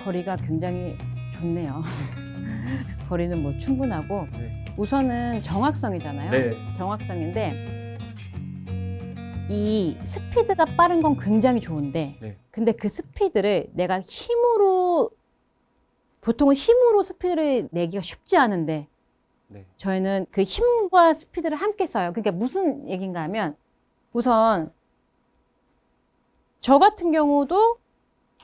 거리가 굉장히 좋네요. 거리는 뭐 충분하고 네. 우선은 정확성이잖아요. 네. 정확성인데 이 스피드가 빠른 건 굉장히 좋은데 네. 근데 그 스피드를 내가 힘으로 보통은 힘으로 스피드를 내기가 쉽지 않은데 네. 저희는 그 힘과 스피드를 함께 써요. 그러니까 무슨 얘기인가 하면 우선 저 같은 경우도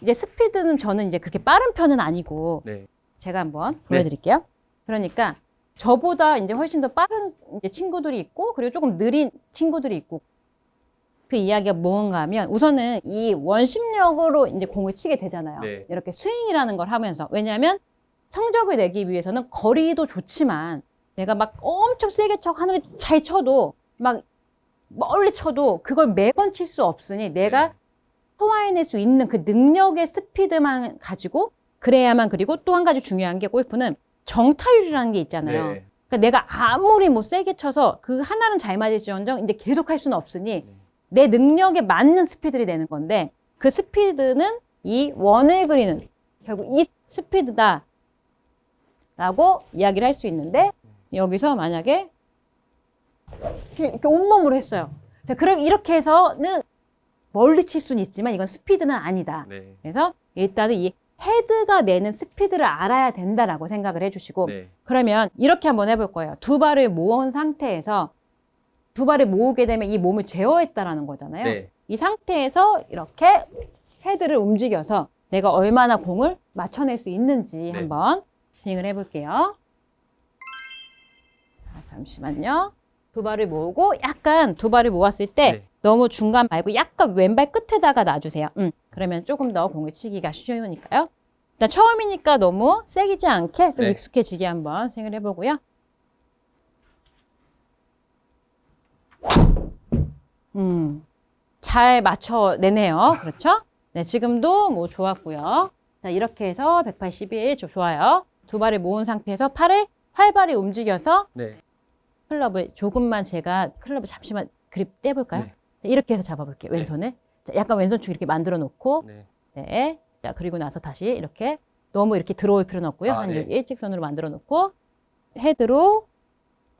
이제 스피드는 저는 이제 그렇게 빠른 편은 아니고 네. 제가 한번 보여드릴게요. 그러니까 저보다 이제 훨씬 더 빠른 이제 친구들이 있고 그리고 조금 느린 친구들이 있고 그 이야기가 뭔가 하면 우선은 이 원심력으로 이제 공을 치게 되잖아요. 네. 이렇게 스윙이라는 걸 하면서 왜냐하면 성적을 내기 위해서는 거리도 좋지만 내가 막 엄청 세게 쳐 하늘에 잘 쳐도 막 멀리 쳐도 그걸 매번 칠 수 없으니 내가 네. 소화해낼 수 있는 그 능력의 스피드만 가지고 그래야만 그리고 또 한 가지 중요한 게 골프는 정타율이라는 게 있잖아요. 네. 그러니까 내가 아무리 뭐 세게 쳐서 그 하나는 잘 맞을지언정 이제 계속 할 수는 없으니 네. 내 능력에 맞는 스피드를 내는 건데 그 스피드는 이 원을 그리는 결국 이 스피드다 라고 이야기를 할 수 있는데 여기서 만약에 이렇게 온몸으로 했어요. 자, 그럼 이렇게 해서는 멀리 칠 수는 있지만 이건 스피드는 아니다. 네. 그래서 일단은 이 헤드가 내는 스피드를 알아야 된다라고 생각을 해주시고 네. 그러면 이렇게 한번 해볼 거예요. 두 발을 모은 상태에서 두 발을 모으게 되면 이 몸을 제어했다라는 거잖아요. 네. 이 상태에서 이렇게 헤드를 움직여서 내가 얼마나 공을 맞춰낼 수 있는지 네. 한번 스윙을 해볼게요. 자, 잠시만요. 두 발을 모으고 약간 두 발을 모았을 때 네. 너무 중간 말고 약간 왼발 끝에다가 놔주세요. 그러면 조금 더 공을 치기가 쉬우니까요. 일단 처음이니까 너무 세기지 않게 좀 네. 익숙해지게 한번 스윙을 해보고요. 잘 맞춰내네요. 그렇죠? 네, 지금도 뭐 좋았고요. 자, 이렇게 해서 181 좋아요. 두 발을 모은 상태에서 팔을 활발히 움직여서 네. 클럽을 조금만 제가 클럽을 잠시만 그립 떼볼까요? 네. 자, 이렇게 해서 잡아볼게요. 왼손을. 자, 약간 왼손축 이렇게 만들어 놓고 네. 네. 자, 그리고 나서 다시 이렇게 너무 이렇게 들어올 필요는 없고요. 아, 한 네. 일직선으로 만들어 놓고 헤드로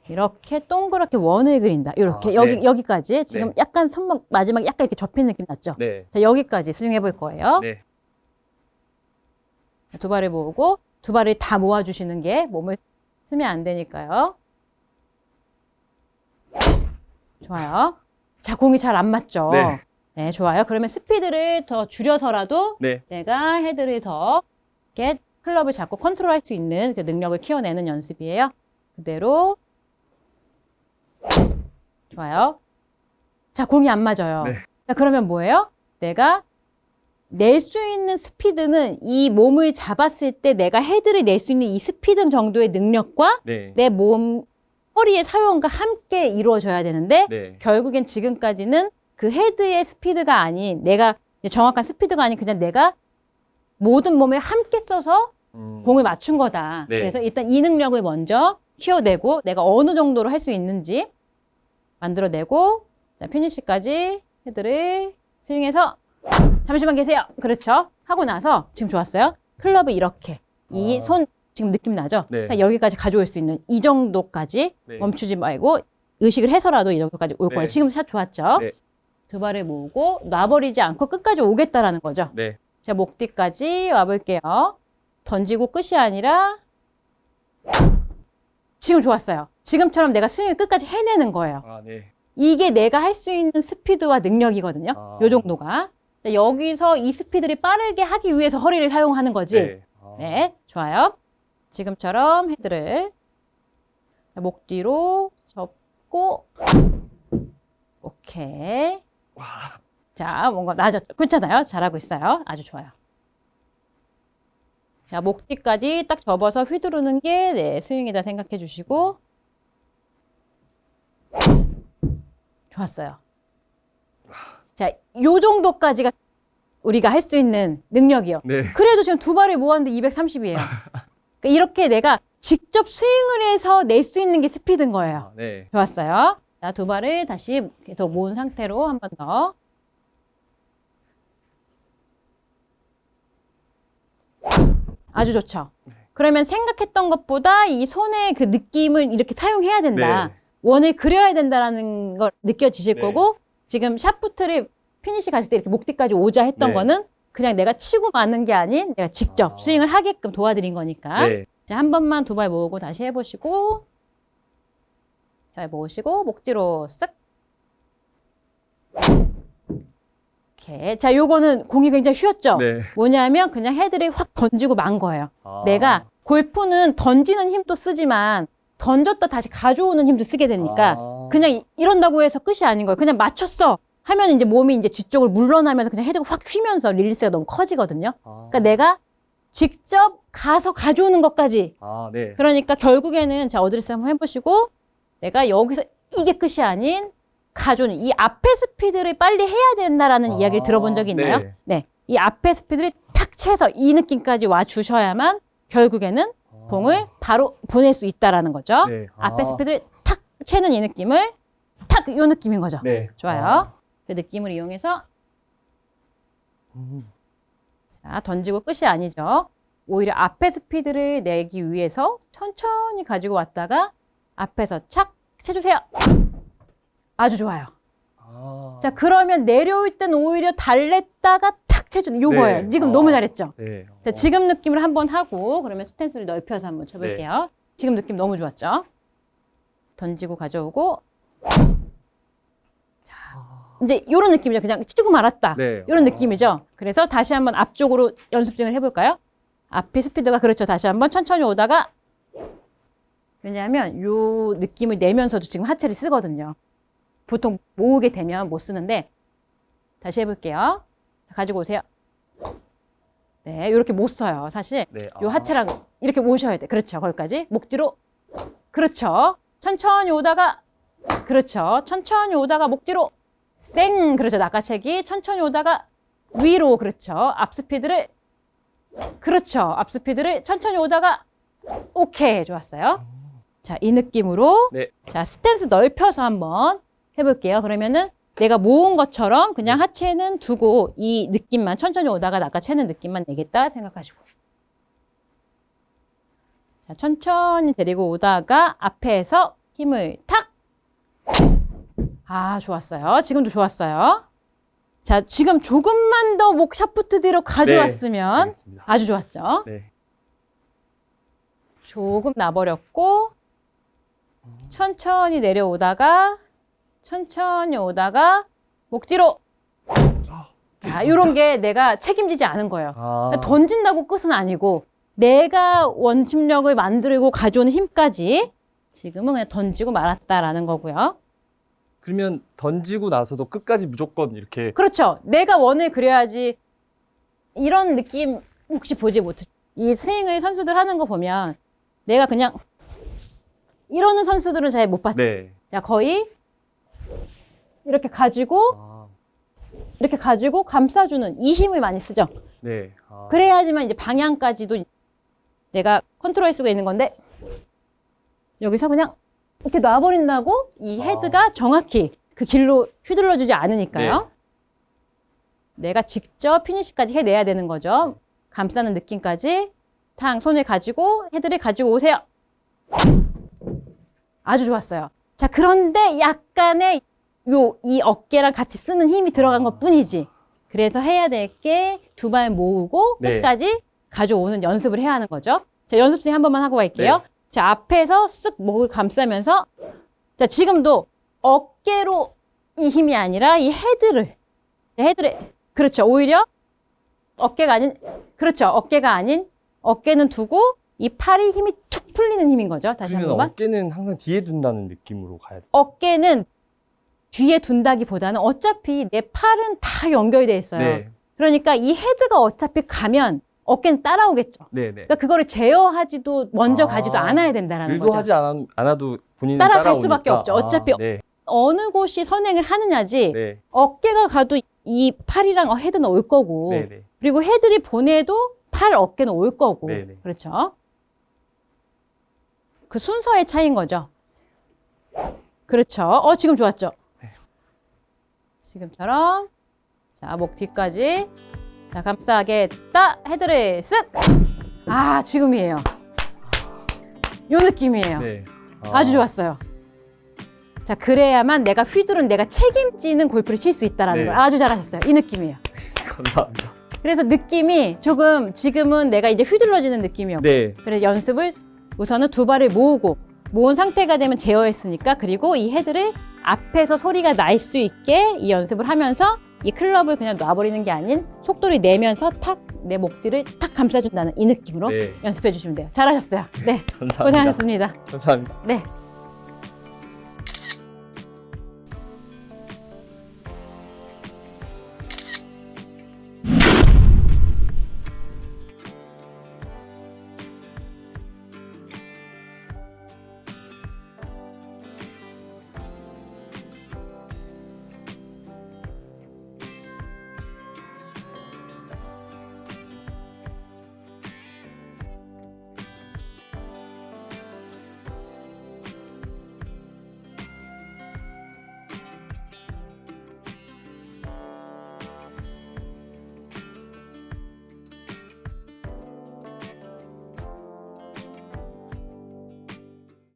이렇게 동그랗게 원을 그린다. 이렇게 아, 여기 네. 여기까지 지금 네. 약간 손목 마지막에 약간 이렇게 접힌 느낌 났죠? 네. 자, 여기까지 스윙해 볼 거예요. 네. 두 발을 모으고 두 발을 다 모아주시는 게 몸을 쓰면 안 되니까요. 좋아요. 자, 공이 잘 안 맞죠? 네. 네, 좋아요. 그러면 스피드를 더 줄여서라도 네. 내가 헤드를 더 이렇게 클럽을 잡고 컨트롤할 수 있는 그 능력을 키워내는 연습이에요. 그대로. 좋아요. 자, 공이 안 맞아요. 네. 자, 그러면 뭐예요? 내가 낼 수 있는 스피드는 이 몸을 잡았을 때 내가 헤드를 낼 수 있는 이 스피드 정도의 능력과 네. 내 몸, 허리의 사용과 함께 이루어져야 되는데 네. 결국엔 지금까지는 그 헤드의 스피드가 아닌 내가 정확한 스피드가 아닌 그냥 내가 모든 몸을 함께 써서 공을 맞춘 거다. 네. 그래서 일단 이 능력을 먼저 키워내고 내가 어느 정도로 할 수 있는지 만들어내고 자, 피니시까지 헤드를 스윙해서 잠시만 계세요. 그렇죠. 하고 나서 지금 좋았어요. 클럽을 이렇게 이 손 지금 느낌 나죠? 네. 그러니까 여기까지 가져올 수 있는 이 정도까지 네. 멈추지 말고 의식을 해서라도 이 정도까지 올 네. 거예요. 지금 샷 좋았죠? 네. 두 발을 모으고 놔버리지 않고 끝까지 오겠다라는 거죠. 네. 자, 목 뒤까지 와볼게요. 던지고 끝이 아니라 지금 좋았어요. 지금처럼 내가 스윙을 끝까지 해내는 거예요. 아, 네. 이게 내가 할 수 있는 스피드와 능력이거든요. 아. 요 정도가. 자, 여기서 이 스피드를 빠르게 하기 위해서 허리를 사용하는 거지. 네. 아. 네, 좋아요. 지금처럼 헤드를 자, 목 뒤로 접고 오케이. 와. 자, 뭔가 나아졌죠? 괜찮아요? 잘하고 있어요. 아주 좋아요. 자, 목 뒤까지 딱 접어서 휘두르는 게 네, 스윙이다 생각해 주시고 좋았어요. 자, 요 정도까지가 우리가 할 수 있는 능력이요. 네. 그래도 지금 두 발을 모았는데 230이에요. 그러니까 이렇게 내가 직접 스윙을 해서 낼 수 있는 게 스피드인 거예요. 아, 네. 좋았어요. 자, 두 발을 다시 계속 모은 상태로 한 번 더. 아주 좋죠. 그러면 생각했던 것보다 이 손의 그 느낌을 이렇게 사용해야 된다. 네. 원을 그려야 된다라는 걸 느껴지실 네. 거고, 지금 샤프트를 피니시 갔을 때 이렇게 목뒤까지 오자 했던 네. 거는 그냥 내가 치고 마는 게 아닌 내가 직접 스윙을 하게끔 도와드린 거니까. 네. 자, 한 번만 두 발 모으고 다시 해보시고, 잘 모으시고 목 뒤로 쓱. 오케이. 자, 요거는 공이 굉장히 쉬웠죠? 네. 뭐냐면 그냥 헤드를 확 던지고 만 거예요. 아. 내가 골프는 던지는 힘도 쓰지만 던졌다 다시 가져오는 힘도 쓰게 되니까 그냥 이런다고 해서 끝이 아닌 거예요. 그냥 맞췄어 하면 이제 몸이 이제 뒤쪽으로 물러나면서 그냥 헤드가 확 휘면서 릴리스가 너무 커지거든요. 그러니까 내가 직접 가서 가져오는 것까지. 네. 그러니까 결국에는 자, 어드레스 한번 해보시고 내가 여기서 이게 끝이 아닌 가져오는 이 앞에 스피드를 빨리 해야 된다라는 이야기를 들어본 적이 있나요? 네. 네. 이 앞에 스피드를 탁 채서 이 느낌까지 와 주셔야만 결국에는 공을 바로 보낼 수 있다라는 거죠. 네. 앞에 스피드를 탁 채는 이 느낌을 탁 이 느낌인 거죠. 네. 좋아요. 그 느낌을 이용해서 자, 던지고 끝이 아니죠. 오히려 앞에 스피드를 내기 위해서 천천히 가지고 왔다가 앞에서 착 채주세요. 아주 좋아요. 자, 그러면 내려올 땐 오히려 달랬다가 탁 채주는 요거예요. 네. 지금 너무 잘했죠? 네. 자, 지금 느낌을 한번 하고 그러면 스탠스를 넓혀서 한번 쳐볼게요. 지금 느낌 너무 좋았죠? 던지고 가져오고 자, 이제 이런 느낌이죠. 그냥 치고 말았다. 네. 이런 느낌이죠. 그래서 다시 한번 앞쪽으로 연습 중을 해볼까요? 앞에 스피드가 그렇죠. 다시 한번 천천히 오다가 왜냐하면 요 느낌을 내면서도 지금 하체를 쓰거든요. 보통 모으게 되면 못 쓰는데 다시 해볼게요. 가지고 오세요. 네, 이렇게 못 써요. 사실 네. 요 하체랑 이렇게 모셔야 돼. 그렇죠. 거기까지 목 뒤로 그렇죠. 천천히 오다가 그렇죠. 천천히 오다가 목 뒤로 쌩 그렇죠. 낚아채기 천천히 오다가 위로 그렇죠. 앞 스피드를 그렇죠. 앞 스피드를 천천히 오다가 오케이 좋았어요. 자, 이 느낌으로 네. 자, 스탠스 넓혀서 한번 해볼게요. 그러면은 내가 모은 것처럼 그냥 하체는 두고 이 느낌만 천천히 오다가 낚아채는 느낌만 내겠다 생각하시고 자, 천천히 데리고 오다가 앞에서 힘을 탁 아, 좋았어요. 지금도 좋았어요. 자, 지금 조금만 더 목 샤프트 뒤로 가져왔으면 알겠습니다. 아주 좋았죠. 네. 조금 놔버렸고 천천히 내려오다가 천천히 오다가 목 뒤로 자, 이런 게 내가 책임지지 않은 거예요. 던진다고 끝은 아니고 내가 원심력을 만들고 가져오는 힘까지 지금은 그냥 던지고 말았다라는 거고요. 그러면 던지고 나서도 끝까지 무조건 이렇게 그렇죠. 내가 원을 그려야지. 이런 느낌 혹시 보지 못해. 이 스윙을 선수들 하는 거 보면 내가 그냥 이러는 선수들은 잘 못 봤죠. 네. 자, 거의 이렇게 가지고 이렇게 가지고 감싸주는 이 힘을 많이 쓰죠. 네. 그래야지만 이제 방향까지도 내가 컨트롤할 수가 있는 건데 여기서 그냥 이렇게 놔버린다고 이 헤드가 정확히 그 길로 휘둘러주지 않으니까요. 내가 직접 피니시까지 해내야 되는 거죠. 감싸는 느낌까지 탕 손을 가지고 헤드를 가지고 오세요. 아주 좋았어요. 자, 그런데 약간의 이 어깨랑 같이 쓰는 힘이 들어간 것 뿐이지. 그래서 해야 될 게 두 발 모으고 네. 끝까지 가져오는 연습을 해야 하는 거죠. 자, 연습 중 한 번만 하고 갈게요. 네. 자, 앞에서 쓱 목을 감싸면서 자, 지금도 어깨로 이 힘이 아니라 이 헤드를 그렇죠. 오히려 어깨가 아닌 그렇죠. 어깨가 아닌 어깨는 두고 이 팔이 힘이 툭 풀리는 힘인 거죠. 다시 한 그러면 번만. 어깨는 항상 뒤에 둔다는 느낌으로 가야 돼요. 어깨는 뒤에 둔다기보다는 어차피 내 팔은 다 연결이 돼 있어요. 네. 그러니까 이 헤드가 어차피 가면 어깨는 따라오겠죠. 네, 네. 그러니까 그거를 제어하지도 먼저 가지도 않아야 된다라는 거죠. 의도하지 않아도 본인은 따라갈 수밖에 없죠. 아, 어차피 네. 어느 곳이 선행을 하느냐지 네. 어깨가 가도 이 팔이랑 헤드는 올 거고 네, 네. 그리고 헤드를 보내도 팔 어깨는 올 거고 네, 네. 그렇죠. 그 순서의 차이인 거죠. 그렇죠. 지금 좋았죠. 네. 지금처럼 자, 목 뒤까지 자, 감싸겠다. 헤드를 쓱 아, 지금이에요. 요 느낌이에요. 네. 아주 좋았어요. 자, 그래야만 내가 휘두른 내가 책임지는 골프를 칠 수 있다라는 네. 걸 아주 잘하셨어요. 이 느낌이에요. 감사합니다. 그래서 느낌이 조금 지금은 내가 이제 휘둘러지는 느낌이었고 네. 그래서 연습을 우선은 두 발을 모은 상태가 되면 제어했으니까 그리고 이 헤드를 앞에서 소리가 날 수 있게 이 연습을 하면서 이 클럽을 그냥 놔버리는 게 아닌 속도를 내면서 탁 내 목 뒤를 탁 감싸준다는 이 느낌으로 네. 연습해 주시면 돼요. 잘하셨어요. 네, 감사합니다. 고생하셨습니다. 감사합니다. 네.